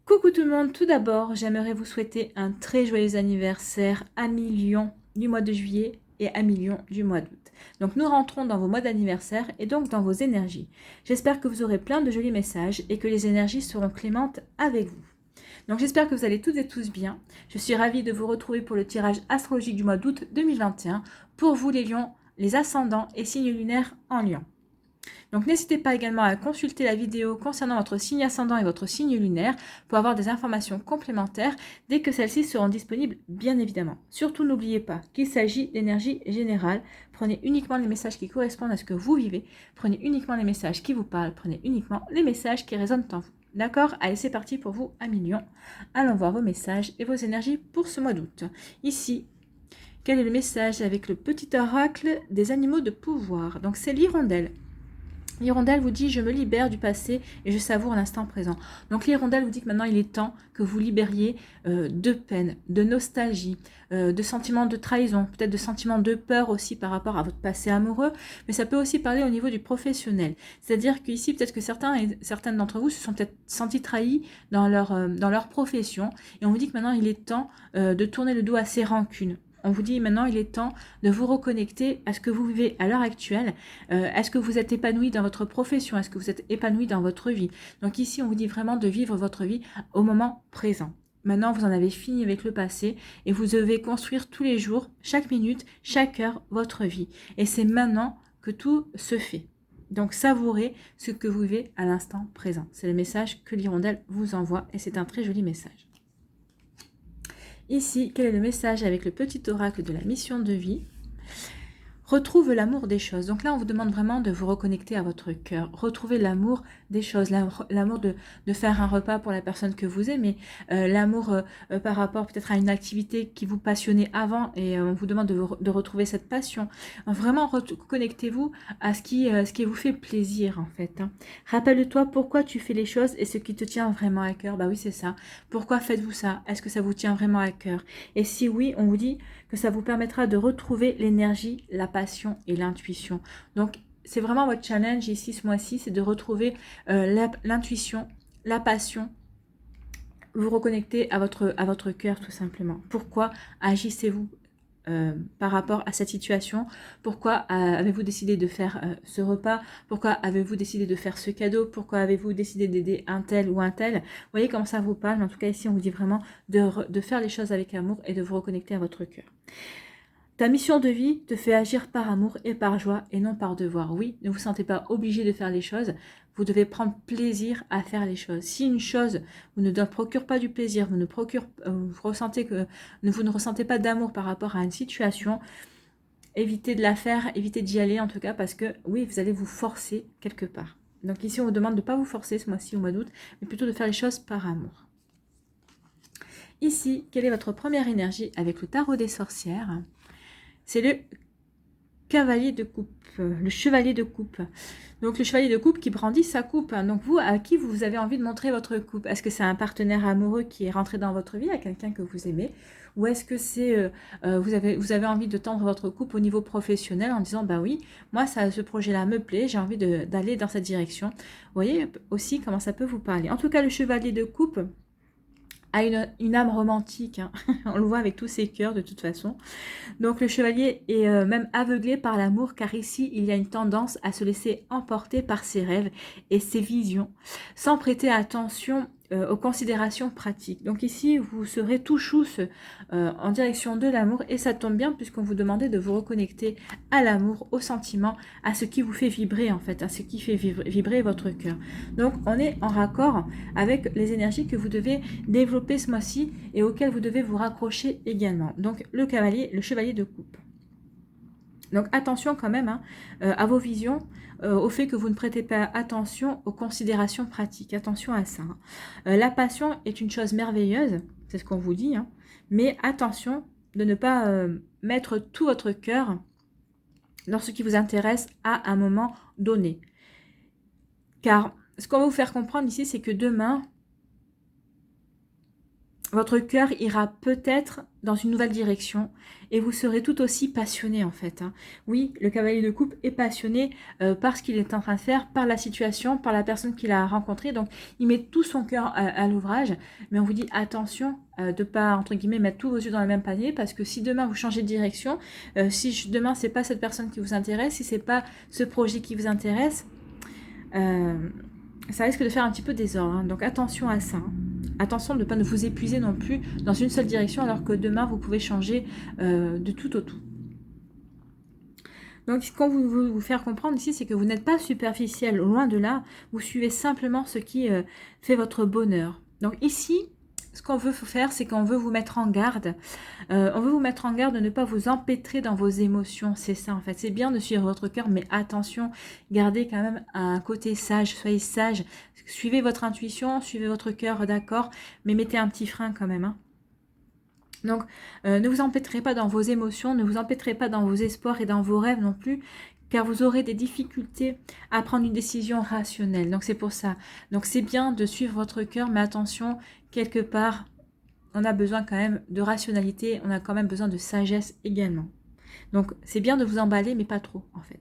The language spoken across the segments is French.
Coucou tout le monde, tout d'abord, j'aimerais vous souhaiter un très joyeux anniversaire à Million du mois de juillet et à Million du mois d'août. Donc nous rentrons dans vos mois d'anniversaire et donc dans vos énergies. J'espère que vous aurez plein de jolis messages et que les énergies seront clémentes avec vous. Donc j'espère que vous allez toutes et tous bien. Je suis ravie de vous retrouver pour le tirage astrologique du mois d'août 2021. Pour vous les lions, les ascendants et signes lunaires en lion. Donc n'hésitez pas également à consulter la vidéo concernant votre signe ascendant et votre signe lunaire pour avoir des informations complémentaires dès que celles-ci seront disponibles, bien évidemment. Surtout n'oubliez pas qu'il s'agit d'énergie générale. Prenez uniquement les messages qui correspondent à ce que vous vivez. Prenez uniquement les messages qui vous parlent. Prenez uniquement les messages qui résonnent en vous. D'accord? Allez, c'est parti pour vous à Million. Allons voir vos messages et vos énergies pour ce mois d'août. Ici, quel est le message avec le petit oracle des animaux de pouvoir? Donc c'est l'hirondelle. L'hirondelle vous dit « Je me libère du passé et je savoure l'instant présent ». Donc l'hirondelle vous dit que maintenant il est temps que vous libériez de peine, de nostalgie, de sentiments de trahison, peut-être de sentiments de peur aussi par rapport à votre passé amoureux, mais ça peut aussi parler au niveau du professionnel. C'est-à-dire qu'ici, peut-être que certaines d'entre vous se sont peut-être sentis trahis dans leur profession et on vous dit que maintenant il est temps de tourner le dos à ces rancunes. On vous dit maintenant il est temps de vous reconnecter à ce que vous vivez à l'heure actuelle. Est-ce que vous êtes épanoui dans votre profession? Est-ce que vous êtes épanoui dans votre vie? Donc ici, on vous dit vraiment de vivre votre vie au moment présent. Maintenant, vous en avez fini avec le passé et vous devez construire tous les jours, chaque minute, chaque heure, votre vie. Et c'est maintenant que tout se fait. Donc savourez ce que vous vivez à l'instant présent. C'est le message que l'hirondelle vous envoie et c'est un très joli message. Ici, quel est le message avec le petit oracle de la mission de vie? Retrouve l'amour des choses. Donc là, on vous demande vraiment de vous reconnecter à votre cœur. Retrouver l'amour des choses, l'amour de faire un repas pour la personne que vous aimez, l'amour par rapport peut-être à une activité qui vous passionnait avant et on vous demande de retrouver cette passion. Vraiment, connectez-vous à ce qui vous fait plaisir en fait. Hein. Rappelle-toi pourquoi tu fais les choses et ce qui te tient vraiment à cœur. Bah oui, c'est ça. Pourquoi faites-vous ça? Est-ce que ça vous tient vraiment à cœur? Et si oui, on vous dit que ça vous permettra de retrouver l'énergie, la passion et l'intuition. Donc, c'est vraiment votre challenge ici, ce mois-ci, c'est de retrouver l'intuition, la passion, vous reconnecter à votre cœur tout simplement. Pourquoi agissez-vous par rapport à cette situation? Pourquoi avez-vous décidé de faire ce repas? Pourquoi avez-vous décidé de faire ce cadeau? Pourquoi avez-vous décidé d'aider un tel ou un tel? Vous voyez comment ça vous parle? En tout cas, ici, on vous dit vraiment de faire les choses avec amour et de vous reconnecter à votre cœur. Ta mission de vie te fait agir par amour et par joie et non par devoir. Oui, ne vous sentez pas obligé de faire les choses. Vous devez prendre plaisir à faire les choses. Si une chose vous ne procure pas du plaisir, vous ne ressentez pas d'amour par rapport à une situation, évitez de la faire, évitez d'y aller en tout cas parce que oui, vous allez vous forcer quelque part. Donc ici, on vous demande de ne pas vous forcer ce mois-ci au mois d'août, mais plutôt de faire les choses par amour. Ici, quelle est votre première énergie avec le tarot des sorcières? C'est le cavalier de coupe, le chevalier de coupe. Donc le chevalier de coupe qui brandit sa coupe. Donc vous, à qui vous avez envie de montrer votre coupe? Est-ce que c'est un partenaire amoureux qui est rentré dans votre vie, à quelqu'un que vous aimez? Ou est-ce que c'est vous avez envie de tendre votre coupe au niveau professionnel en disant bah oui, moi ce projet-là me plaît, j'ai envie d'aller dans cette direction. Vous voyez aussi comment ça peut vous parler. En tout cas, le chevalier de coupe a une âme romantique, hein. On le voit avec tous ses cœurs de toute façon. Donc le chevalier est même aveuglé par l'amour car ici il y a une tendance à se laisser emporter par ses rêves et ses visions sans prêter attention aux considérations pratiques. Donc ici vous serez tout chousse en direction de l'amour et ça tombe bien puisqu'on vous demandait de vous reconnecter à l'amour, au sentiment, à ce qui vous fait vibrer en fait, à ce qui fait vibrer votre cœur. Donc on est en raccord avec les énergies que vous devez développer ce mois-ci et auxquelles vous devez vous raccrocher également. Donc le chevalier de coupe. Donc attention quand même hein, à vos visions, au fait que vous ne prêtez pas attention aux considérations pratiques. Attention à ça. Hein. La passion est une chose merveilleuse, c'est ce qu'on vous dit, hein, mais attention de ne pas mettre tout votre cœur dans ce qui vous intéresse à un moment donné. Car ce qu'on va vous faire comprendre ici, c'est que demain, votre cœur ira peut-être dans une nouvelle direction et vous serez tout aussi passionné en fait. Oui, le cavalier de coupe est passionné par ce qu'il est en train de faire, par la situation, par la personne qu'il a rencontrée. Donc, il met tout son cœur à l'ouvrage. Mais on vous dit attention de ne pas, entre guillemets, mettre tous vos yeux dans le même panier parce que si demain vous changez de direction, si demain c'est pas cette personne qui vous intéresse, si c'est pas ce projet qui vous intéresse, ça risque de faire un petit peu désordre. Donc, attention à ça. Attention de ne pas vous épuiser non plus dans une seule direction alors que demain vous pouvez changer de tout au tout. Donc ce qu'on veut vous faire comprendre ici, c'est que vous n'êtes pas superficiel, loin de là, vous suivez simplement ce qui fait votre bonheur. Donc ici, ce qu'on veut faire, c'est qu'on veut vous mettre en garde. On veut vous mettre en garde de ne pas vous empêtrer dans vos émotions. C'est ça en fait. C'est bien de suivre votre cœur, mais attention, gardez quand même un côté sage. Soyez sage. Suivez votre intuition, suivez votre cœur, d'accord, mais mettez un petit frein quand même. Donc, ne vous empêtrez pas dans vos émotions, ne vous empêtrez pas dans vos espoirs et dans vos rêves non plus, car vous aurez des difficultés à prendre une décision rationnelle. Donc, c'est pour ça. Donc, c'est bien de suivre votre cœur, mais attention, quelque part, on a besoin quand même de rationalité, on a quand même besoin de sagesse également. Donc, c'est bien de vous emballer, mais pas trop, en fait.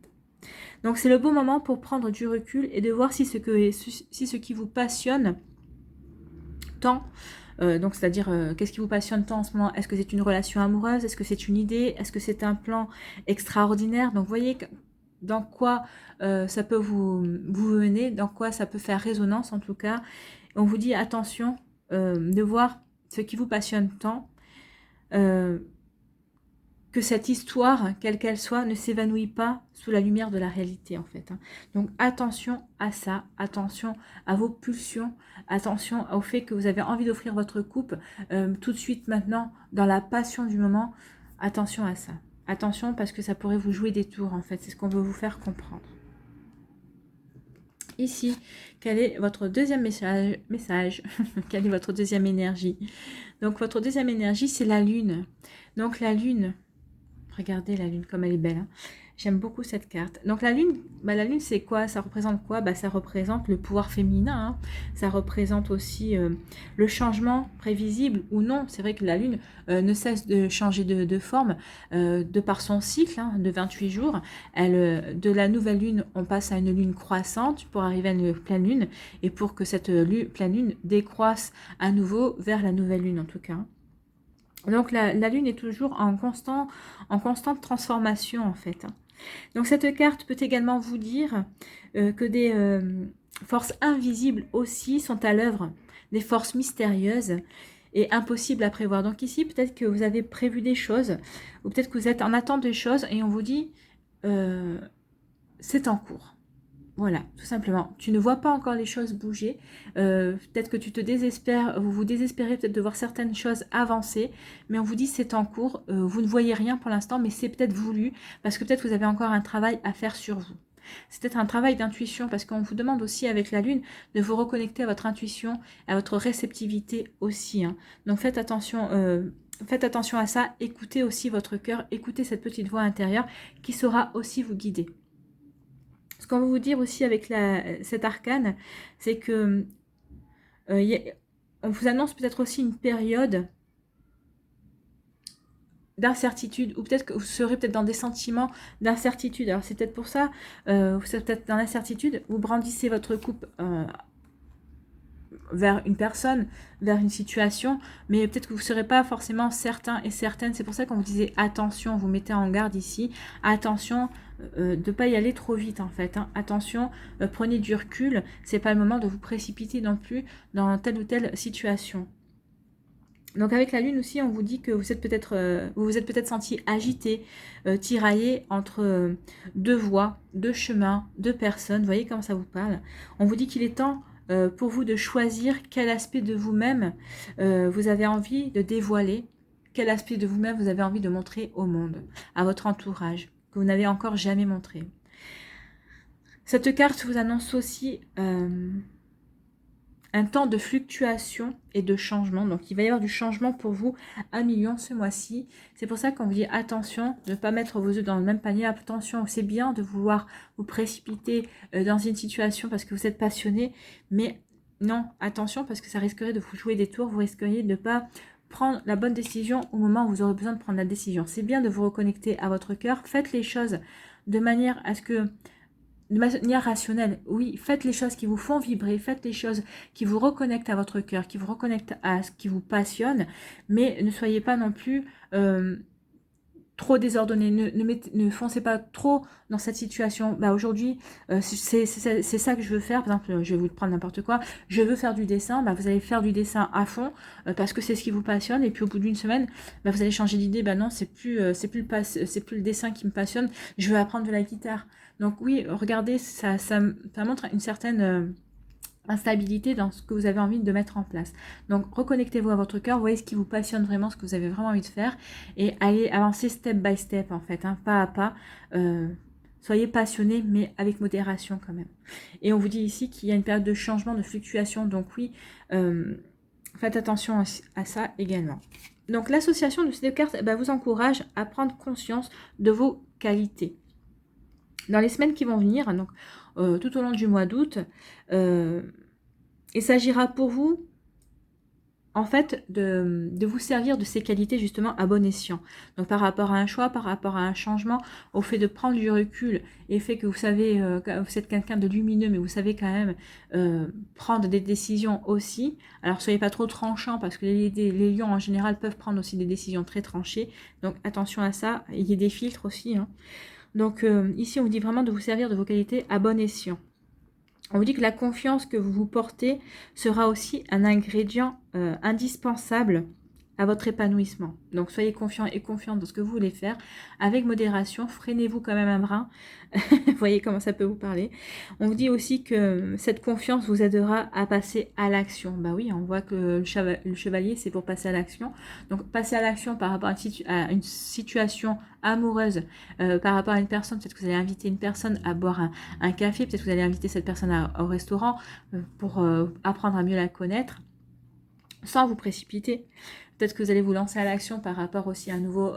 Donc, c'est le bon moment pour prendre du recul et de voir si ce qui vous passionne tant, donc c'est-à-dire qu'est-ce qui vous passionne tant en ce moment? Est-ce que c'est une relation amoureuse? Est-ce que c'est une idée? Est-ce que c'est un plan extraordinaire? Donc, vous voyez dans quoi ça peut vous mener, dans quoi ça peut faire résonance en tout cas. On vous dit attention de voir ce qui vous passionne tant, que cette histoire, quelle qu'elle soit, ne s'évanouit pas sous la lumière de la réalité en fait. Donc attention à ça, attention à vos pulsions, attention au fait que vous avez envie d'offrir votre coupe tout de suite maintenant, dans la passion du moment. Attention à ça. Attention parce que ça pourrait vous jouer des tours en fait, c'est ce qu'on veut vous faire comprendre. Ici, quel est votre deuxième message Quelle est votre deuxième énergie? Donc votre deuxième énergie, c'est la lune. Donc la lune, regardez la lune comme elle est belle. J'aime beaucoup cette carte. Donc la lune c'est quoi? Ça représente quoi? Ça représente le pouvoir féminin. Ça représente aussi le changement prévisible ou non. C'est vrai que la lune ne cesse de changer de forme de par son cycle de 28 jours. De la nouvelle lune, on passe à une lune croissante pour arriver à une pleine lune. Et pour que cette pleine lune décroisse à nouveau vers la nouvelle lune en tout cas. Donc la lune est toujours en constante transformation en fait. Donc cette carte peut également vous dire que des forces invisibles aussi sont à l'œuvre, des forces mystérieuses et impossibles à prévoir. Donc ici peut-être que vous avez prévu des choses ou peut-être que vous êtes en attente des choses et on vous dit c'est en cours. Voilà, tout simplement. Tu ne vois pas encore les choses bouger. Peut-être que tu te désespères, vous vous désespérez peut-être de voir certaines choses avancer, mais on vous dit c'est en cours. Vous ne voyez rien pour l'instant, mais c'est peut-être voulu, parce que peut-être vous avez encore un travail à faire sur vous. C'est peut-être un travail d'intuition, parce qu'on vous demande aussi avec la lune de vous reconnecter à votre intuition, à votre réceptivité aussi. Donc faites attention à ça. Écoutez aussi votre cœur, écoutez cette petite voix intérieure qui saura aussi vous guider. Ce qu'on veut vous dire aussi avec cet arcane, c'est que on vous annonce peut-être aussi une période d'incertitude, ou peut-être que vous serez peut-être dans des sentiments d'incertitude. Alors c'est peut-être pour ça, vous serez peut-être dans l'incertitude, vous brandissez votre coupe vers une personne, vers une situation, mais peut-être que vous ne serez pas forcément certain et certaine. C'est pour ça qu'on vous disait attention, vous mettez en garde ici, attention de ne pas y aller trop vite en fait. Attention, prenez du recul, c'est pas le moment de vous précipiter non plus dans telle ou telle situation. Donc avec la lune aussi, on vous dit que vous vous êtes peut-être senti agité, tiraillé entre deux voies, deux chemins, deux personnes. Vous voyez comment ça vous parle. On vous dit qu'il est temps pour vous de choisir quel aspect de vous-même vous avez envie de dévoiler, quel aspect de vous-même vous avez envie de montrer au monde, à votre entourage, que vous n'avez encore jamais montré. Cette carte vous annonce aussi un temps de fluctuation et de changement. Donc, il va y avoir du changement pour vous à million ce mois-ci. C'est pour ça qu'on vous dit attention de ne pas mettre vos œufs dans le même panier. Attention, c'est bien de vouloir vous précipiter dans une situation parce que vous êtes passionné, mais non, attention, parce que ça risquerait de vous jouer des tours, vous risqueriez de ne pas prendre la bonne décision au moment où vous aurez besoin de prendre la décision. C'est bien de vous reconnecter à votre cœur, faites les choses de manière à ce que, de manière rationnelle, oui, faites les choses qui vous font vibrer, faites les choses qui vous reconnectent à votre cœur, qui vous reconnectent à ce qui vous passionne, mais ne soyez pas non plus trop désordonné, ne foncez pas trop dans cette situation. Bah aujourd'hui, c'est ça que je veux faire. Par exemple, je vais vous prendre n'importe quoi. Je veux faire du dessin. Bah, vous allez faire du dessin à fond parce que c'est ce qui vous passionne. Et puis au bout d'une semaine, bah, vous allez changer d'idée. Bah non, c'est plus le dessin qui me passionne. Je veux apprendre de la guitare. Donc oui, regardez, ça montre une certaine instabilité dans ce que vous avez envie de mettre en place. Donc reconnectez-vous à votre cœur, voyez ce qui vous passionne vraiment, ce que vous avez vraiment envie de faire et allez avancer step by step en fait, hein, pas à pas. Soyez passionné mais avec modération quand même. Et on vous dit ici qu'il y a une période de changement, de fluctuation, donc oui, faites attention à ça également. Donc l'association de ces deux cartes vous encourage à prendre conscience de vos qualités. Dans les semaines qui vont venir, donc tout au long du mois d'août, il s'agira pour vous, en fait, de vous servir de ces qualités justement à bon escient. Donc par rapport à un choix, par rapport à un changement, au fait de prendre du recul et fait que vous savez, que vous êtes quelqu'un de lumineux, mais vous savez quand même prendre des décisions aussi. Alors soyez pas trop tranchant parce que les lions en général peuvent prendre aussi des décisions très tranchées. Donc attention à ça, il y a des filtres aussi, hein. Donc ici, on vous dit vraiment de vous servir de vos qualités à bon escient. On vous dit que la confiance que vous vous portez sera aussi un ingrédient indispensable à votre épanouissement. Donc soyez confiant et confiante dans ce que vous voulez faire avec modération. Freinez-vous quand même un brin. Vous voyez comment ça peut vous parler. On vous dit aussi que cette confiance vous aidera à passer à l'action. Bah oui, on voit que le chevalier, c'est pour passer à l'action. Donc passer à l'action par rapport à une situation amoureuse, par rapport à une personne. Peut-être que vous allez inviter une personne à boire un café. Peut-être que vous allez inviter cette personne au restaurant pour apprendre à mieux la connaître sans vous précipiter. Peut-être que vous allez vous lancer à l'action par rapport aussi à un nouveau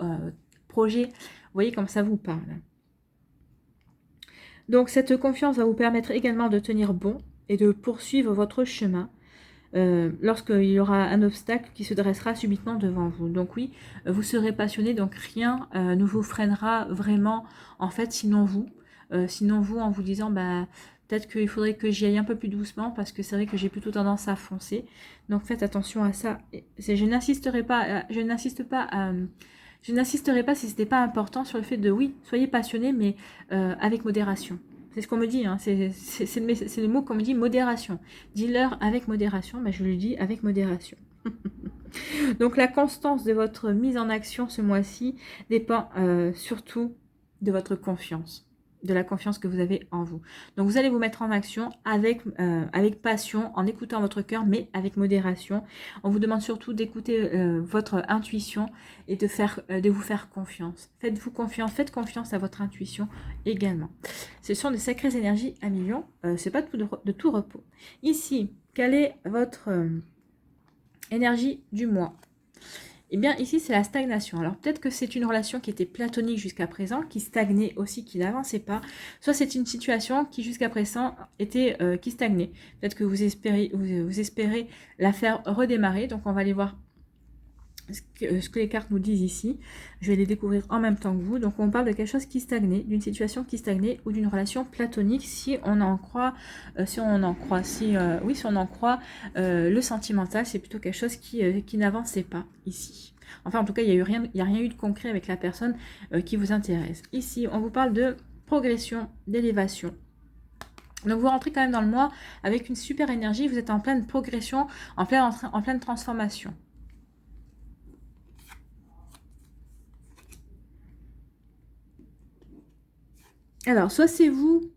projet. Vous voyez comme ça vous parle. Donc cette confiance va vous permettre également de tenir bon et de poursuivre votre chemin lorsqu'il y aura un obstacle qui se dressera subitement devant vous. Donc oui, vous serez passionné, donc rien ne vous freinera vraiment, en fait, sinon vous en vous disant, peut-être qu'il faudrait que j'y aille un peu plus doucement parce que c'est vrai que j'ai plutôt tendance à foncer. Donc faites attention à ça. Je n'insisterai pas, je n'insisterai pas si ce n'était pas important sur le fait de, oui, soyez passionné, mais avec modération. C'est ce qu'on me dit, hein. C'est le mot qu'on me dit, modération. Dis-leur avec modération, je le dis avec modération. Donc la constance de votre mise en action ce mois-ci dépend surtout de votre confiance, de la confiance que vous avez en vous. Donc vous allez vous mettre en action avec passion, en écoutant votre cœur, mais avec modération. On vous demande surtout d'écouter votre intuition et de vous faire confiance. Faites-vous confiance, faites confiance à votre intuition également. Ce sont des sacrées énergies à millions, c'est pas de tout repos. Ici, quelle est votre énergie du mois? Eh bien, ici, c'est la stagnation. Alors, peut-être que c'est une relation qui était platonique jusqu'à présent, qui stagnait aussi, qui n'avançait pas. Soit c'est une situation qui, jusqu'à présent, qui stagnait. Peut-être que vous espérez la faire redémarrer. Donc, on va aller voir ce que les cartes nous disent ici. Je vais les découvrir en même temps que vous. Donc, on parle de quelque chose qui stagnait, d'une situation qui stagnait ou d'une relation platonique, si on en croit, le sentimental, c'est plutôt quelque chose qui n'avançait pas ici. Enfin, en tout cas, il n'y a rien eu de concret avec la personne qui vous intéresse. Ici, on vous parle de progression, d'élévation. Donc vous rentrez quand même dans le mois avec une super énergie, vous êtes en pleine progression, en pleine transformation. Alors, soit c'est vous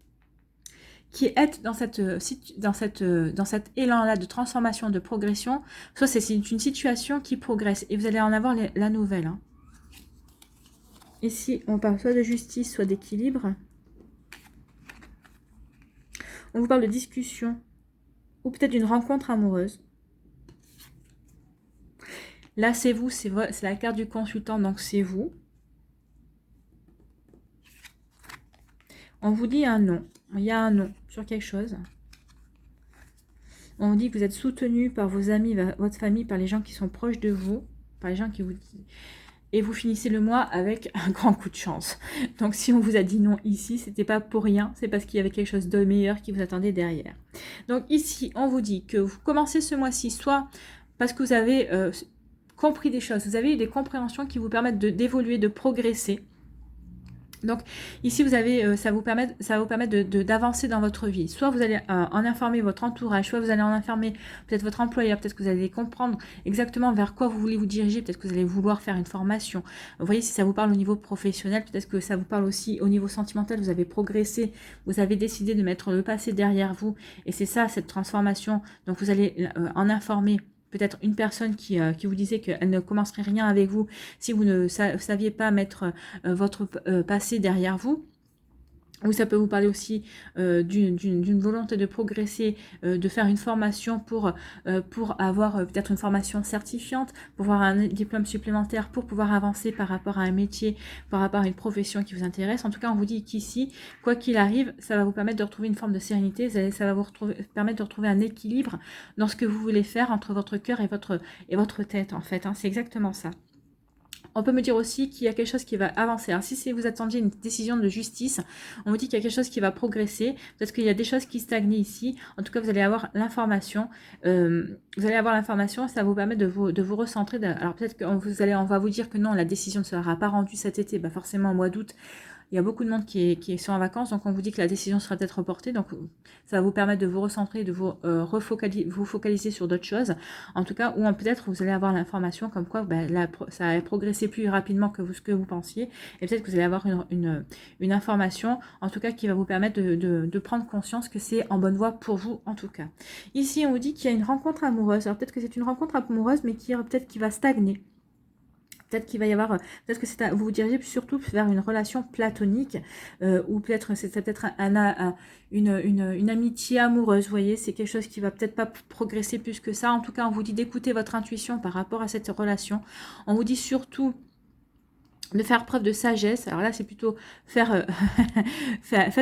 qui êtes dans cet élan-là de transformation, de progression, soit c'est une situation qui progresse et vous allez en avoir la nouvelle. Hein. Ici, on parle soit de justice, soit d'équilibre. On vous parle de discussion ou peut-être d'une rencontre amoureuse. Là, c'est vous, c'est la carte du consultant, donc c'est vous. On vous dit un non. Il y a un non sur quelque chose. On vous dit que vous êtes soutenu par vos amis, votre famille, par les gens qui sont proches de vous, par les gens qui vous... Et vous finissez le mois avec un grand coup de chance. Donc si on vous a dit non ici, c'était pas pour rien, c'est parce qu'il y avait quelque chose de meilleur qui vous attendait derrière. Donc ici, on vous dit que vous commencez ce mois-ci, soit parce que vous avez compris des choses, vous avez eu des compréhensions qui vous permettent d'évoluer, de progresser. Donc ici, vous avez, ça va vous permettre d'avancer dans votre vie. Soit vous allez en informer votre entourage, soit vous allez en informer peut-être votre employeur, peut-être que vous allez comprendre exactement vers quoi vous voulez vous diriger, peut-être que vous allez vouloir faire une formation. Vous voyez, si ça vous parle au niveau professionnel, peut-être que ça vous parle aussi au niveau sentimental, vous avez progressé, vous avez décidé de mettre le passé derrière vous, et c'est ça, cette transformation. Donc vous allez en informer peut-être une personne qui vous disait qu'elle ne commencerait rien avec vous si vous ne saviez pas mettre votre passé derrière vous. Ou ça peut vous parler aussi d'une volonté de progresser, de faire une formation pour avoir peut-être une formation certifiante, pour avoir un diplôme supplémentaire, pour pouvoir avancer par rapport à un métier, par rapport à une profession qui vous intéresse. En tout cas, on vous dit qu'ici, quoi qu'il arrive, ça va vous permettre de retrouver une forme de sérénité, ça va vous permettre de retrouver un équilibre dans ce que vous voulez faire entre votre cœur et votre tête, en fait. Hein. C'est exactement ça. On peut me dire aussi qu'il y a quelque chose qui va avancer. Alors, si vous attendiez une décision de justice, on vous dit qu'il y a quelque chose qui va progresser. Peut-être qu'il y a des choses qui stagnaient ici. En tout cas, vous allez avoir l'information. Ça va vous permettre de vous recentrer. Alors, peut-être qu'on va vous dire que non, la décision ne sera pas rendue cet été. Bah, forcément, au mois d'août, il y a beaucoup de monde qui sont en vacances, donc on vous dit que la décision sera peut-être reportée, donc ça va vous permettre de vous recentrer, de vous focaliser sur d'autres choses, en tout cas, ou peut-être vous allez avoir l'information comme quoi ça a progressé plus rapidement que ce que vous pensiez, et peut-être que vous allez avoir une information, en tout cas, qui va vous permettre de prendre conscience que c'est en bonne voie pour vous, en tout cas. Ici, on vous dit qu'il y a une rencontre amoureuse, alors peut-être que c'est une rencontre amoureuse, mais qui va stagner. Peut-être qu'il va y avoir, peut-être que vous vous dirigez surtout vers une relation platonique, ou peut-être c'est peut-être une amitié amoureuse, vous voyez, c'est quelque chose qui va peut-être pas progresser plus que ça. En tout cas, on vous dit d'écouter votre intuition par rapport à cette relation. On vous dit surtout de faire preuve de sagesse. Alors là, c'est plutôt faites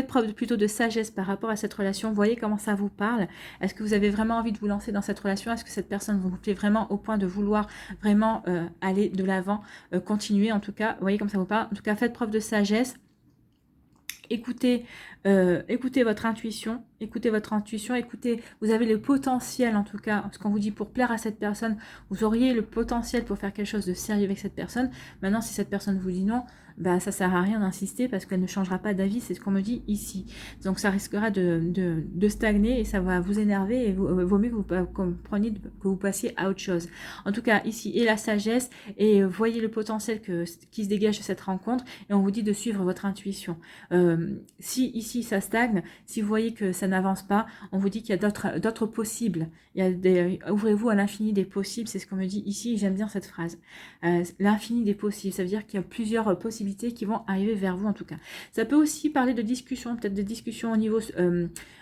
preuve plutôt de sagesse par rapport à cette relation. Voyez comment ça vous parle. Est-ce que vous avez vraiment envie de vous lancer dans cette relation? Est-ce que cette personne vous plaît vraiment au point de vouloir vraiment aller de l'avant, continuer en tout cas? Voyez comme ça vous parle. En tout cas, faites preuve de sagesse. Écoutez votre intuition, vous avez le potentiel en tout cas, ce qu'on vous dit pour plaire à cette personne, vous auriez le potentiel pour faire quelque chose de sérieux avec cette personne. Maintenant, si cette personne vous dit non, bah, ça sert à rien d'insister parce qu'elle ne changera pas d'avis, c'est ce qu'on me dit ici. Donc ça risquera de stagner et ça va vous énerver et vaut mieux que vous compreniez que vous passiez à autre chose. En tout cas, ici, et la sagesse, et voyez le potentiel qui se dégage de cette rencontre, et on vous dit de suivre votre intuition. Si ici ça stagne, si vous voyez que ça n'avance pas, on vous dit qu'il y a d'autres possibles. Ouvrez-vous à l'infini des possibles, c'est ce qu'on me dit ici, j'aime bien cette phrase. L'infini des possibles, ça veut dire qu'il y a plusieurs possibilités qui vont arriver vers vous en tout cas. Ça peut aussi parler de discussion, peut-être de discussion au niveau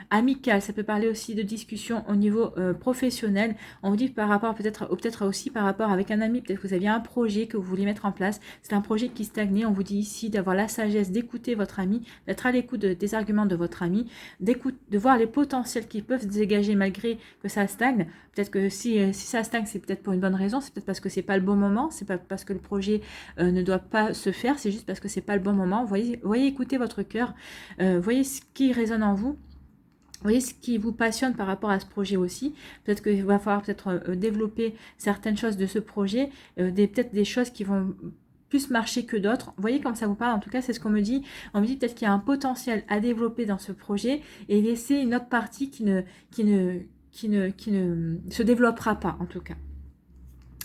amical, ça peut parler aussi de discussion au niveau professionnel. On vous dit par rapport peut-être aussi par rapport avec un ami, peut-être que vous aviez un projet que vous voulez mettre en place, c'est un projet qui stagnait, on vous dit ici d'avoir la sagesse d'écouter votre ami, d'être à l'écoute des arguments de votre ami, de voir les potentiels qui peuvent se dégager malgré que ça stagne. Peut-être que si ça stagne, c'est peut-être pour une bonne raison, c'est peut-être parce que c'est pas le bon moment, c'est pas parce que le projet ne doit pas se faire, c'est juste parce que c'est pas le bon moment. Voyez, écoutez votre cœur, voyez ce qui résonne en vous. Voyez ce qui vous passionne par rapport à ce projet aussi. Peut-être qu'il va falloir développer certaines choses de ce projet, peut-être des choses qui vont plus marcher que d'autres. Vous voyez comme ça vous parle, en tout cas c'est ce qu'on me dit. On me dit peut-être qu'il y a un potentiel à développer dans ce projet et laisser une autre partie qui ne se développera pas en tout cas.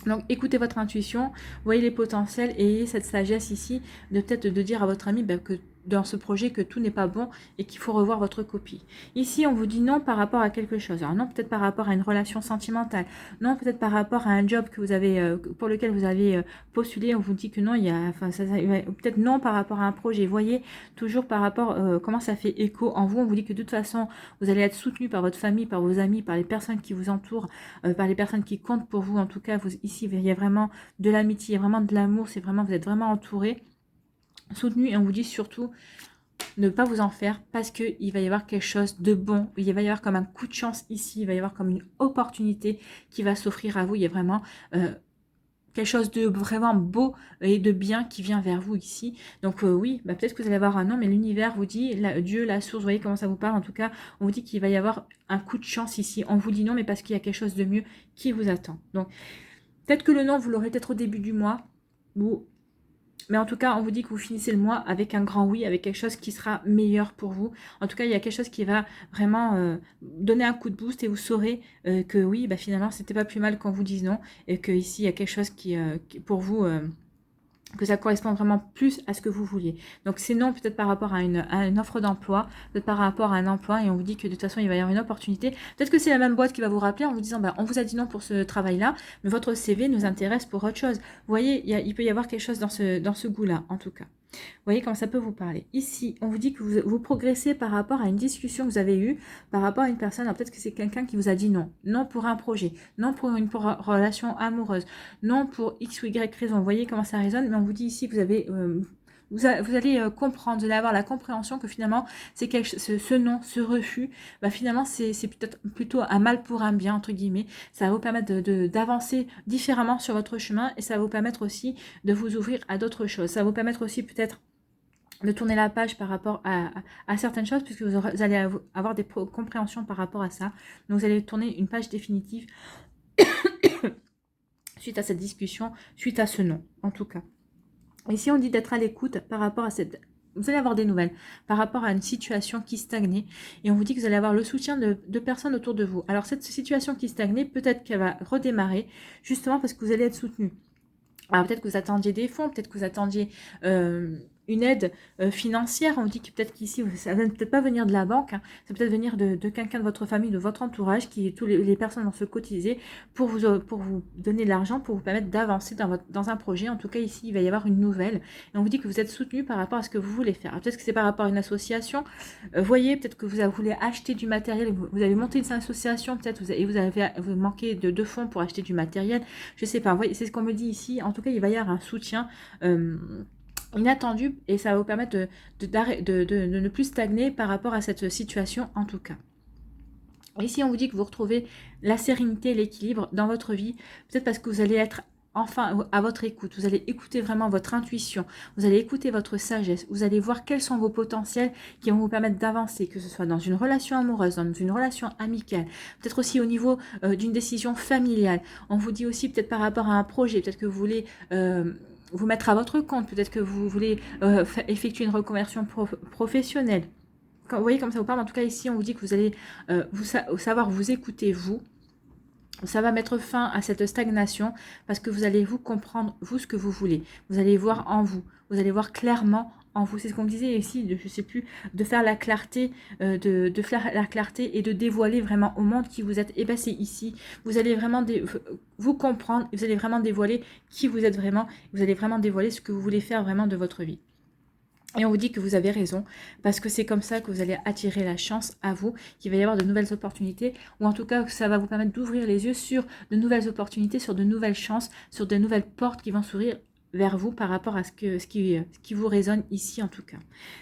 Donc écoutez votre intuition, voyez les potentiels et ayez cette sagesse ici de peut-être de dire à votre ami que dans ce projet que tout n'est pas bon et qu'il faut revoir votre copie. Ici, on vous dit non par rapport à quelque chose. Alors non, peut-être par rapport à une relation sentimentale. Non, peut-être par rapport à un job que vous avez, pour lequel vous avez postulé. On vous dit que non, peut-être non par rapport à un projet. Voyez toujours par rapport comment ça fait écho en vous. On vous dit que de toute façon, vous allez être soutenu par votre famille, par vos amis, par les personnes qui vous entourent, par les personnes qui comptent pour vous. En tout cas, ici, il y a vraiment de l'amitié, vraiment de l'amour. C'est vraiment, vous êtes vraiment entouré, soutenu, et on vous dit surtout ne pas vous en faire parce qu'il va y avoir quelque chose de bon. Il va y avoir comme un coup de chance ici. Il va y avoir comme une opportunité qui va s'offrir à vous. Il y a vraiment quelque chose de vraiment beau et de bien qui vient vers vous ici. Donc oui, bah, peut-être que vous allez avoir un non, mais l'univers vous dit, Dieu, la source, vous voyez comment ça vous parle. En tout cas, on vous dit qu'il va y avoir un coup de chance ici. On vous dit non, mais parce qu'il y a quelque chose de mieux qui vous attend. Donc peut-être que le non, vous l'aurez peut-être au début du mois, mais en tout cas, on vous dit que vous finissez le mois avec un grand oui, avec quelque chose qui sera meilleur pour vous. En tout cas, il y a quelque chose qui va vraiment donner un coup de boost et vous saurez que oui, bah, finalement, c'était pas plus mal qu'on vous dise non et que ici il y a quelque chose qui pour vous que ça correspond vraiment plus à ce que vous vouliez. Donc c'est non peut-être par rapport à une offre d'emploi, peut-être par rapport à un emploi, et on vous dit que de toute façon il va y avoir une opportunité. Peut-être que c'est la même boîte qui va vous rappeler en vous disant, bah, on vous a dit non pour ce travail-là, mais votre CV nous intéresse pour autre chose. Vous voyez, il peut y avoir quelque chose dans ce goût-là, en tout cas. Vous voyez comment ça peut vous parler. Ici, on vous dit que vous progressez par rapport à une discussion que vous avez eue, par rapport à une personne. Alors peut-être que c'est quelqu'un qui vous a dit non. Non pour un projet, non pour une relation amoureuse, non pour X ou Y raison. Vous voyez comment ça résonne, mais on vous dit ici que vous avez... vous allez comprendre, vous allez avoir la compréhension que finalement, c'est ce non, ce refus, bah finalement, c'est peut-être plutôt un mal pour un bien, entre guillemets. Ça va vous permettre d'avancer différemment sur votre chemin et ça va vous permettre aussi de vous ouvrir à d'autres choses. Ça va vous permettre aussi peut-être de tourner la page par rapport à certaines choses, puisque vous allez avoir des compréhensions par rapport à ça. Donc, vous allez tourner une page définitive suite à cette discussion, suite à ce non, en tout cas. Ici, on dit d'être à l'écoute par rapport à cette... Vous allez avoir des nouvelles par rapport à une situation qui stagnait. Et on vous dit que vous allez avoir le soutien de personnes autour de vous. Alors, cette situation qui stagnait, peut-être qu'elle va redémarrer, justement parce que vous allez être soutenu. Alors, peut-être que vous attendiez des fonds, peut-être que vous attendiez une aide financière. On vous dit que peut-être qu'ici, ça ne va peut-être pas venir de la banque, hein. Ça peut peut-être venir de quelqu'un de votre famille, de votre entourage, tous les personnes vont se cotiser pour vous donner de l'argent, pour vous permettre d'avancer dans un projet. En tout cas, ici, il va y avoir une nouvelle. Et on vous dit que vous êtes soutenu par rapport à ce que vous voulez faire. Peut-être que c'est par rapport à une association. Voyez, peut-être que vous voulez acheter du matériel. Vous avez monté une association, peut-être, vous manquez de fonds pour acheter du matériel. Je ne sais pas. Voyez, c'est ce qu'on me dit ici. En tout cas, il va y avoir un soutien inattendu et ça va vous permettre de ne plus stagner par rapport à cette situation en tout cas. Ici, on vous dit que vous retrouvez la sérénité, l'équilibre dans votre vie, peut-être parce que vous allez être enfin à votre écoute, vous allez écouter vraiment votre intuition, vous allez écouter votre sagesse, vous allez voir quels sont vos potentiels qui vont vous permettre d'avancer, que ce soit dans une relation amoureuse, dans une relation amicale, peut-être aussi au niveau d'une décision familiale. On vous dit aussi peut-être par rapport à un projet, peut-être que vous voulez... vous mettre à votre compte, peut-être que vous voulez effectuer une reconversion professionnelle. Vous voyez comme ça vous parle, en tout cas ici on vous dit que vous allez savoir vous écouter vous. Ça va mettre fin à cette stagnation parce que vous allez vous comprendre, vous, ce que vous voulez. Vous allez voir en vous. Vous allez voir clairement en vous. C'est ce qu'on me disait ici, je ne sais plus, de faire la clarté, de faire la clarté et de dévoiler vraiment au monde qui vous êtes. Et bien c'est ici. Vous allez vraiment vous comprendre, vous allez vraiment dévoiler qui vous êtes vraiment. Vous allez vraiment dévoiler ce que vous voulez faire vraiment de votre vie. Et on vous dit que vous avez raison, parce que c'est comme ça que vous allez attirer la chance à vous, qu'il va y avoir de nouvelles opportunités, ou en tout cas que ça va vous permettre d'ouvrir les yeux sur de nouvelles opportunités, sur de nouvelles chances, sur de nouvelles portes qui vont s'ouvrir vers vous par rapport à ce qui vous résonne ici en tout cas.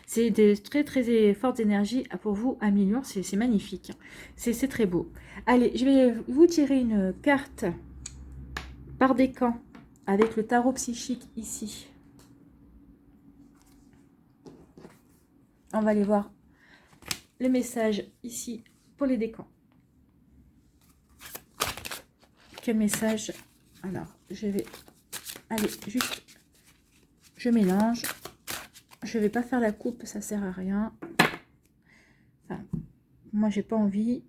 C'est des très très fortes énergies pour vous à millions, c'est magnifique, c'est très beau. Allez, je vais vous tirer une carte par décan avec le tarot psychique ici. On va aller voir le message ici pour les décans. Quel message? Alors, je vais aller juste... Je mélange. Je vais pas faire la coupe, ça sert à rien. Enfin, moi, j'ai pas envie.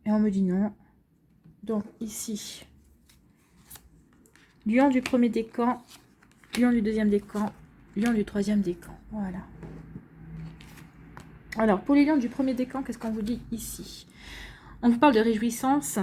Et on me dit non. Donc, ici, lion du premier décan, lion du deuxième décan, lion du troisième décan. Voilà. Alors, pour les lions du premier décan, qu'est-ce qu'on vous dit ici? On vous parle de réjouissance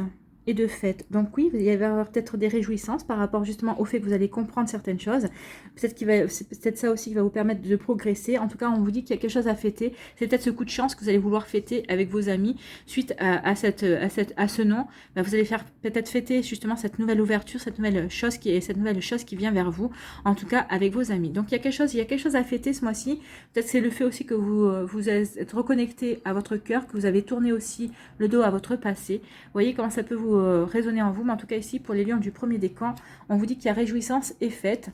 et de fête. Donc oui, il va y avoir peut-être des réjouissances par rapport justement au fait que vous allez comprendre certaines choses. Peut-être c'est peut-être ça aussi qui va vous permettre de progresser. En tout cas, on vous dit qu'il y a quelque chose à fêter. C'est peut-être ce coup de chance que vous allez vouloir fêter avec vos amis suite à ce nom. Ben, vous allez faire peut-être fêter justement cette nouvelle ouverture, cette nouvelle chose qui vient vers vous. En tout cas, avec vos amis. Donc il y a quelque chose à fêter ce mois-ci. Peut-être c'est le fait aussi que vous êtes reconnecté à votre cœur, que vous avez tourné aussi le dos à votre passé. Vous voyez comment ça peut vous résonner en vous. Mais en tout cas ici, pour les lions du premier décan, on vous dit qu'il y a réjouissance et fête.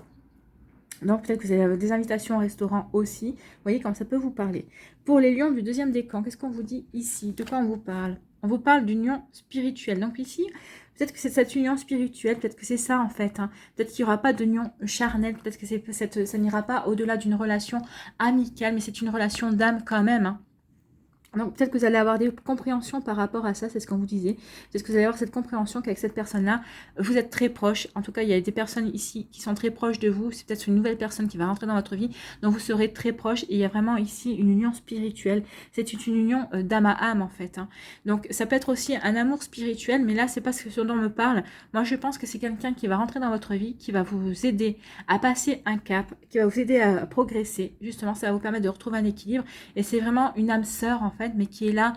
Donc peut-être que vous avez des invitations au restaurant aussi. Vous voyez comment ça peut vous parler. Pour les lions du deuxième décan, qu'est-ce qu'on vous dit ici? De quoi on vous parle? On vous parle d'union spirituelle. Donc ici, peut-être que c'est cette union spirituelle, peut-être que c'est ça en fait. Hein. Peut-être qu'il n'y aura pas d'union charnelle, peut-être que ça n'ira pas au-delà d'une relation amicale, mais c'est une relation d'âme quand même. Hein. Donc peut-être que vous allez avoir des compréhensions par rapport à ça, c'est ce qu'on vous disait. C'est ce que vous allez avoir cette compréhension qu'avec cette personne-là, vous êtes très proche. En tout cas, il y a des personnes ici qui sont très proches de vous. C'est peut-être une nouvelle personne qui va rentrer dans votre vie. Donc vous serez très proche et il y a vraiment ici une union spirituelle. C'est une union d'âme à âme en fait. Hein. Donc ça peut être aussi un amour spirituel, mais là c'est pas ce dont on me parle. Moi je pense que c'est quelqu'un qui va rentrer dans votre vie, qui va vous aider à passer un cap, qui va vous aider à progresser. Justement, ça va vous permettre de retrouver un équilibre. Et c'est vraiment une âme sœur en fait, mais qui est là,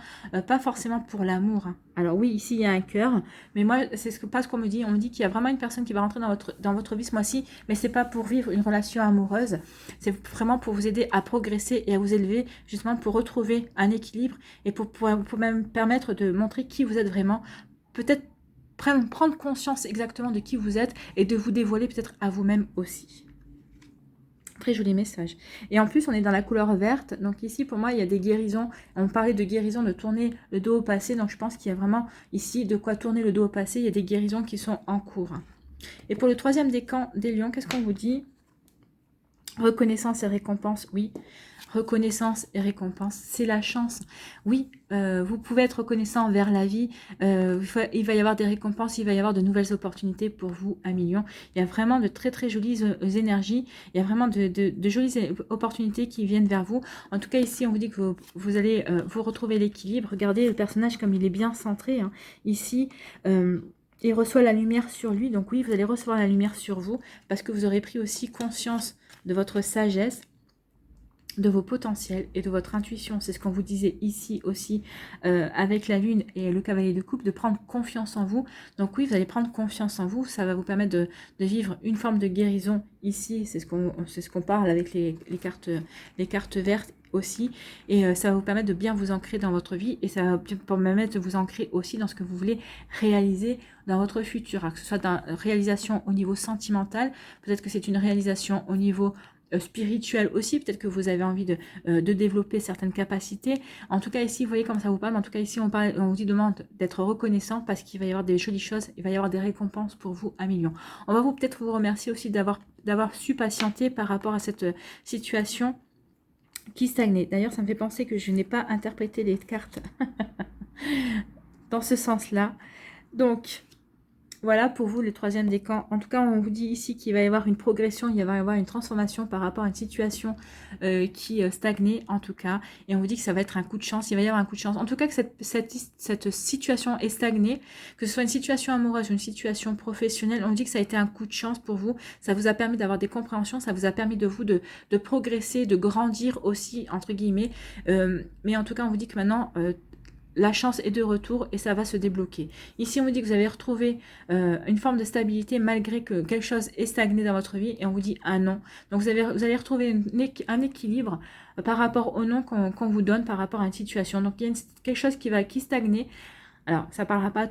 pas forcément pour l'amour. Hein. Alors oui, ici il y a un cœur, mais moi c'est pas ce qu'on me dit. On me dit qu'il y a vraiment une personne qui va rentrer dans votre vie ce mois-ci, mais c'est pas pour vivre une relation amoureuse, c'est vraiment pour vous aider à progresser et à vous élever, justement pour retrouver un équilibre et pour même permettre de montrer qui vous êtes vraiment, peut-être prendre conscience exactement de qui vous êtes et de vous dévoiler peut-être à vous-même aussi. Très joli message. Et en plus, on est dans la couleur verte. Donc ici, pour moi, il y a des guérisons. On parlait de guérison, de tourner le dos au passé. Donc je pense qu'il y a vraiment ici de quoi tourner le dos au passé. Il y a des guérisons qui sont en cours. Et pour le troisième décan des lions, qu'est-ce qu'on vous dit? Reconnaissance et récompense, oui. Reconnaissance et récompense, c'est la chance. Oui, vous pouvez être reconnaissant envers la vie. Il va y avoir des récompenses, il va y avoir de nouvelles opportunités pour vous, 1 million. Il y a vraiment de très très jolies énergies. Il y a vraiment de jolies opportunités qui viennent vers vous. En tout cas, ici, on vous dit que vous allez vous retrouver l'équilibre. Regardez le personnage comme il est bien centré. Hein. Ici, il reçoit la lumière sur lui. Donc oui, vous allez recevoir la lumière sur vous parce que vous aurez pris aussi conscience de votre sagesse, de vos potentiels et de votre intuition. C'est ce qu'on vous disait ici aussi avec la lune et le cavalier de coupe, de prendre confiance en vous. Donc oui, vous allez prendre confiance en vous. Ça va vous permettre de vivre une forme de guérison ici. C'est ce qu'on parle avec les cartes vertes aussi. Et ça va vous permettre de bien vous ancrer dans votre vie. Et ça va vous permettre de vous ancrer aussi dans ce que vous voulez réaliser dans votre futur. Alors, que ce soit dans réalisation au niveau sentimental, peut-être que c'est une réalisation au niveau spirituel aussi, peut-être que vous avez envie de développer certaines capacités. En tout cas ici, vous voyez comment ça vous parle, mais en tout cas ici, on vous dit demande d'être reconnaissant parce qu'il va y avoir des jolies choses, il va y avoir des récompenses pour vous, 1 million. On va peut-être vous remercier aussi d'avoir su patienter par rapport à cette situation qui stagnait. D'ailleurs, ça me fait penser que je n'ai pas interprété les cartes dans ce sens-là. Donc, voilà pour vous le troisième décan. En tout cas, on vous dit ici qu'il va y avoir une progression, il va y avoir une transformation par rapport à une situation qui stagnait en tout cas. Et on vous dit que ça va être un coup de chance, il va y avoir un coup de chance. En tout cas, que cette situation est stagnée, que ce soit une situation amoureuse ou une situation professionnelle, on vous dit que ça a été un coup de chance pour vous. Ça vous a permis d'avoir des compréhensions, ça vous a permis de progresser, de grandir aussi, entre guillemets. Mais en tout cas, on vous dit que maintenant... la chance est de retour et ça va se débloquer. Ici, on vous dit que vous avez retrouvé une forme de stabilité malgré que quelque chose est stagné dans votre vie et on vous dit un non. Donc, vous allez retrouver un équilibre par rapport au nom qu'on vous donne par rapport à une situation. Donc, il y a quelque chose qui stagne. Alors, ça parlera pas,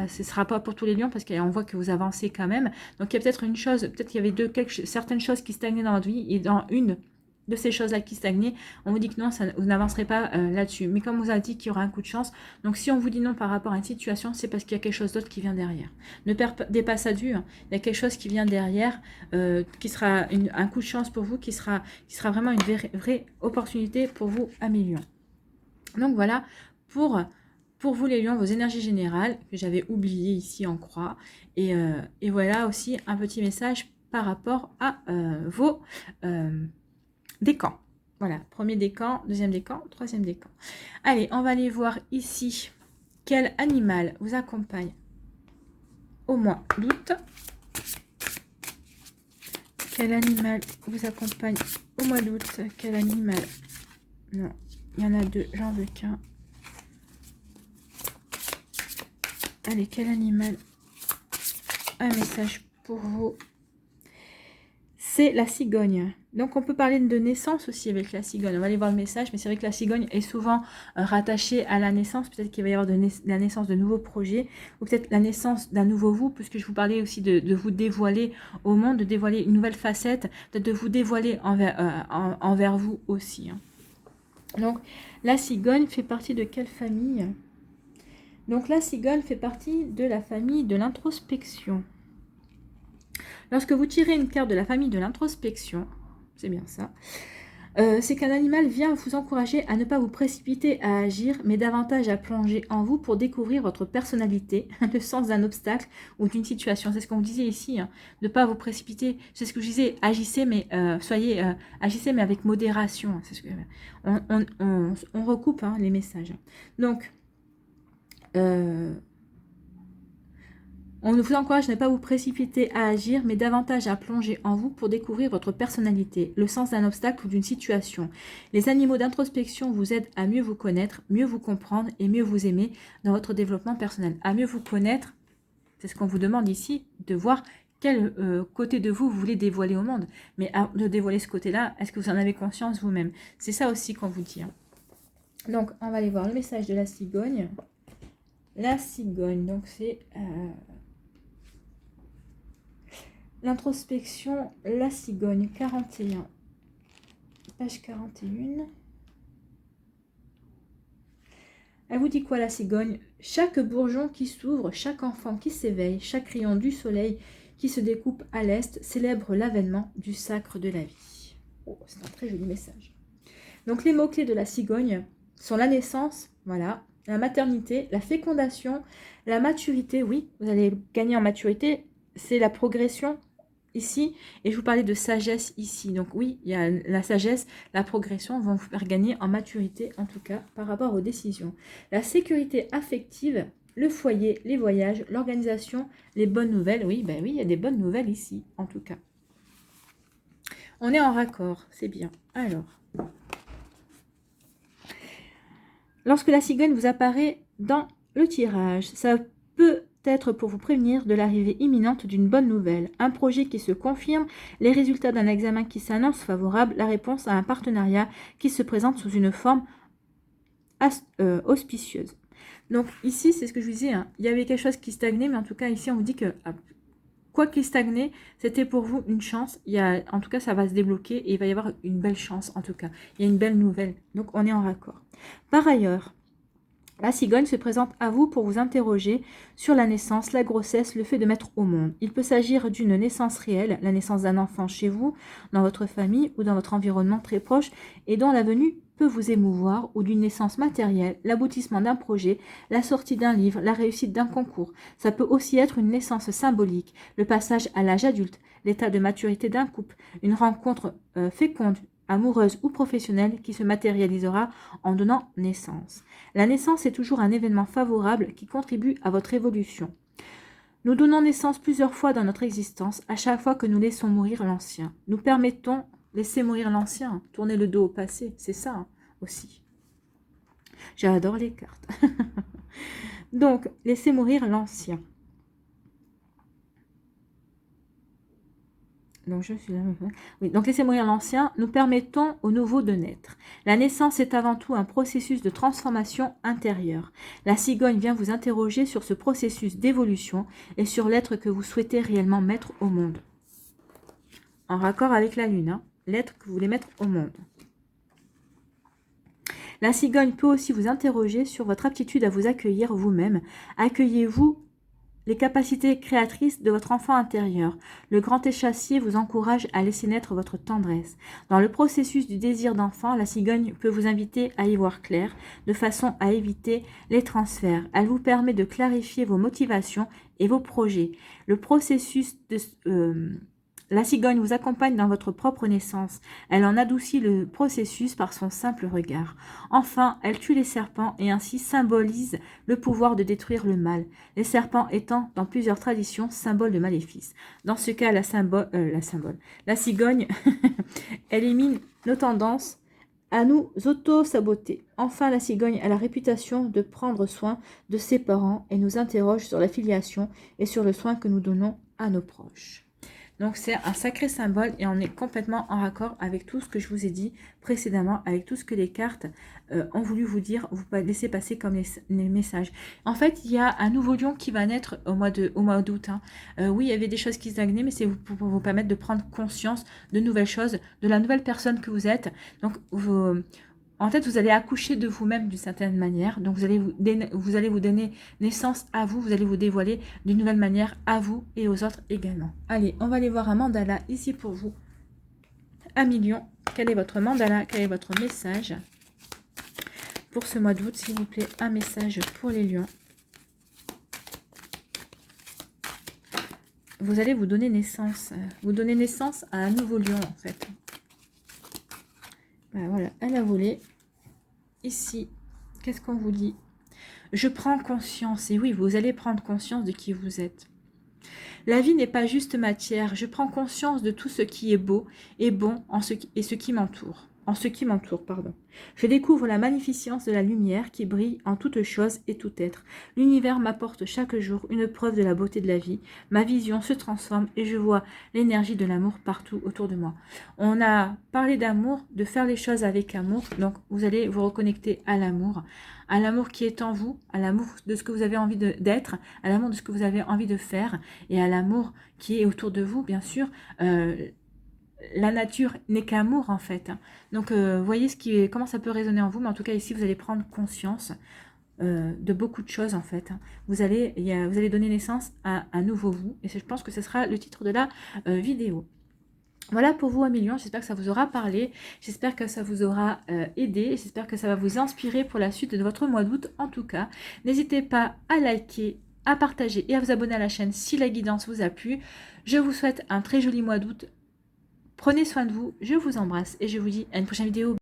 ce sera pas pour tous les lions parce qu'on voit que vous avancez quand même. Donc, il y a peut-être une chose, peut-être qu'il y avait certaines choses qui stagnaient dans votre vie et dans une de ces choses-là qui stagnaient, on vous dit que non, vous n'avancerez pas là-dessus. Mais comme on vous a dit qu'il y aura un coup de chance, donc si on vous dit non par rapport à une situation, c'est parce qu'il y a quelque chose d'autre qui vient derrière. Ne perdez pas ça de vue, hein. Il y a quelque chose qui vient derrière, qui sera un coup de chance pour vous, qui sera vraiment une vraie opportunité pour vous, 1 million. Donc voilà, pour vous les lions, vos énergies générales, que j'avais oublié ici en croix. Et voilà aussi un petit message par rapport à vos... décan. Voilà, premier décan, deuxième décan, troisième décan. Allez, on va aller voir ici quel animal vous accompagne au mois d'août. Quel animal vous accompagne au mois d'août? Quel animal? Non, il y en a deux, j'en veux qu'un. Allez, quel animal? Un message pour vous. C'est la cigogne. Donc, on peut parler de naissance aussi avec la cigogne. On va aller voir le message, mais c'est vrai que la cigogne est souvent rattachée à la naissance. Peut-être qu'il va y avoir la naissance de nouveaux projets, ou peut-être la naissance d'un nouveau vous, puisque je vous parlais aussi de vous dévoiler au monde, de dévoiler une nouvelle facette, peut-être de vous dévoiler envers vous aussi. Hein. Donc, la cigogne fait partie de quelle famille? Donc, la cigogne fait partie de la famille de l'introspection. Lorsque vous tirez une carte de la famille de l'introspection, c'est bien ça, c'est qu'un animal vient vous encourager à ne pas vous précipiter à agir, mais davantage à plonger en vous pour découvrir votre personnalité, le sens d'un obstacle ou d'une situation. C'est ce qu'on vous disait ici, hein, de ne pas vous précipiter. C'est ce que je disais, agissez, mais agissez, mais avec modération. C'est ce que, on recoupe hein, les messages. Donc, on vous encourage à ne pas vous précipiter à agir, mais davantage à plonger en vous pour découvrir votre personnalité, le sens d'un obstacle ou d'une situation. Les animaux d'introspection vous aident à mieux vous connaître, mieux vous comprendre et mieux vous aimer dans votre développement personnel. À mieux vous connaître, c'est ce qu'on vous demande ici, de voir quel côté de vous voulez dévoiler au monde. Mais de dévoiler ce côté-là, est-ce que vous en avez conscience vous-même? C'est ça aussi qu'on vous dit. Hein. Donc, on va aller voir le message de la cigogne. La cigogne, donc c'est... L'introspection, la cigogne, 41. Page 41. Elle vous dit quoi la cigogne? Chaque bourgeon qui s'ouvre, chaque enfant qui s'éveille, chaque rayon du soleil qui se découpe à l'est célèbre l'avènement du sacre de la vie. Oh, c'est un très joli message. Donc les mots-clés de la cigogne sont la naissance, voilà, la maternité, la fécondation, la maturité, oui, vous allez gagner en maturité, c'est la progression ici, et je vous parlais de sagesse ici. Donc oui, il y a la sagesse, la progression vont vous faire gagner en maturité, en tout cas, par rapport aux décisions. La sécurité affective, le foyer, les voyages, l'organisation, les bonnes nouvelles. Oui, ben oui, il y a des bonnes nouvelles ici, en tout cas. On est en raccord, c'est bien. Alors, lorsque la cigogne vous apparaît dans le tirage, ça peut être pour vous prévenir de l'arrivée imminente d'une bonne nouvelle, un projet qui se confirme, les résultats d'un examen qui s'annonce favorable, la réponse à un partenariat qui se présente sous une forme auspicieuse. Donc ici, c'est ce que je vous disais, hein, il y avait quelque chose qui stagnait, mais en tout cas ici on vous dit que quoi qu'il stagnait, c'était pour vous une chance. En tout cas, ça va se débloquer et il va y avoir une belle chance en tout cas. Il y a une belle nouvelle, donc on est en raccord. Par ailleurs, la cigogne se présente à vous pour vous interroger sur la naissance, la grossesse, le fait de mettre au monde. Il peut s'agir d'une naissance réelle, la naissance d'un enfant chez vous, dans votre famille ou dans votre environnement très proche et dont la venue peut vous émouvoir, ou d'une naissance matérielle, l'aboutissement d'un projet, la sortie d'un livre, la réussite d'un concours. Ça peut aussi être une naissance symbolique, le passage à l'âge adulte, l'état de maturité d'un couple, une rencontre féconde, amoureuse ou professionnelle qui se matérialisera en donnant naissance. La naissance est toujours un événement favorable qui contribue à votre évolution. Nous donnons naissance plusieurs fois dans notre existence, à chaque fois que nous laissons mourir l'ancien. Nous permettons laisser mourir l'ancien, tourner le dos au passé, c'est ça hein, aussi. J'adore les cartes. Donc, laissez mourir l'ancien. Donc, je suis là. Oui, donc laissez mourir l'ancien, nous permettons au nouveau de naître. La naissance est avant tout un processus de transformation intérieure. La cigogne vient vous interroger sur ce processus d'évolution et sur l'être que vous souhaitez réellement mettre au monde. En raccord avec la lune, hein, l'être que vous voulez mettre au monde. La cigogne peut aussi vous interroger sur votre aptitude à vous accueillir vous-même. Accueillez-vous les capacités créatrices de votre enfant intérieur. Le grand échassier vous encourage à laisser naître votre tendresse. Dans le processus du désir d'enfant, la cigogne peut vous inviter à y voir clair, de façon à éviter les transferts. Elle vous permet de clarifier vos motivations et vos projets. Le processus La cigogne vous accompagne dans votre propre naissance. Elle en adoucit le processus par son simple regard. Enfin, elle tue les serpents et ainsi symbolise le pouvoir de détruire le mal. Les serpents étant, dans plusieurs traditions, symbole de maléfice. Dans ce cas, la cigogne élimine nos tendances à nous auto-saboter. Enfin, la cigogne a la réputation de prendre soin de ses parents et nous interroge sur la filiation et sur le soin que nous donnons à nos proches. Donc c'est un sacré symbole et on est complètement en raccord avec tout ce que je vous ai dit précédemment, avec tout ce que les cartes ont voulu vous dire, vous laisser passer comme les messages. En fait, il y a un nouveau lion qui va naître au mois d'août. Hein. Oui, il y avait des choses qui stagnaient, mais c'est pour vous permettre de prendre conscience de nouvelles choses, de la nouvelle personne que vous êtes. Donc, en fait, vous allez accoucher de vous-même d'une certaine manière. Donc, vous allez vous donner naissance à vous. Vous allez vous dévoiler d'une nouvelle manière à vous et aux autres également. Allez, on va aller voir un mandala ici pour vous. 1 million. Quel est votre mandala? Quel est votre message pour ce mois d'août? S'il vous plaît, un message pour les lions. Vous allez vous donner naissance. Vous donnez naissance à un nouveau lion, en fait. Voilà, elle a volé. Ici, qu'est-ce qu'on vous dit? Je prends conscience. Et oui, vous allez prendre conscience de qui vous êtes. La vie n'est pas juste matière. Je prends conscience de tout ce qui est beau et bon et ce qui m'entoure. En ce qui m'entoure, pardon. Je découvre la magnificence de la lumière qui brille en toute chose et tout être. L'univers m'apporte chaque jour une preuve de la beauté de la vie. Ma vision se transforme et je vois l'énergie de l'amour partout autour de moi. On a parlé d'amour, de faire les choses avec amour. Donc, vous allez vous reconnecter à l'amour qui est en vous, à l'amour de ce que vous avez envie d'être, à l'amour de ce que vous avez envie de faire et à l'amour qui est autour de vous, bien sûr. La nature n'est qu'amour en fait. Donc voyez comment ça peut résonner en vous, mais en tout cas ici vous allez prendre conscience de beaucoup de choses en fait. Vous allez donner naissance à un nouveau vous et je pense que ce sera le titre de la vidéo. Voilà pour vous 1 million, j'espère que ça vous aura parlé, j'espère que ça vous aura aidé, j'espère que ça va vous inspirer pour la suite de votre mois d'août en tout cas. N'hésitez pas à liker, à partager et à vous abonner à la chaîne si la guidance vous a plu. Je vous souhaite un très joli mois d'août. Prenez soin de vous, je vous embrasse et je vous dis à une prochaine vidéo.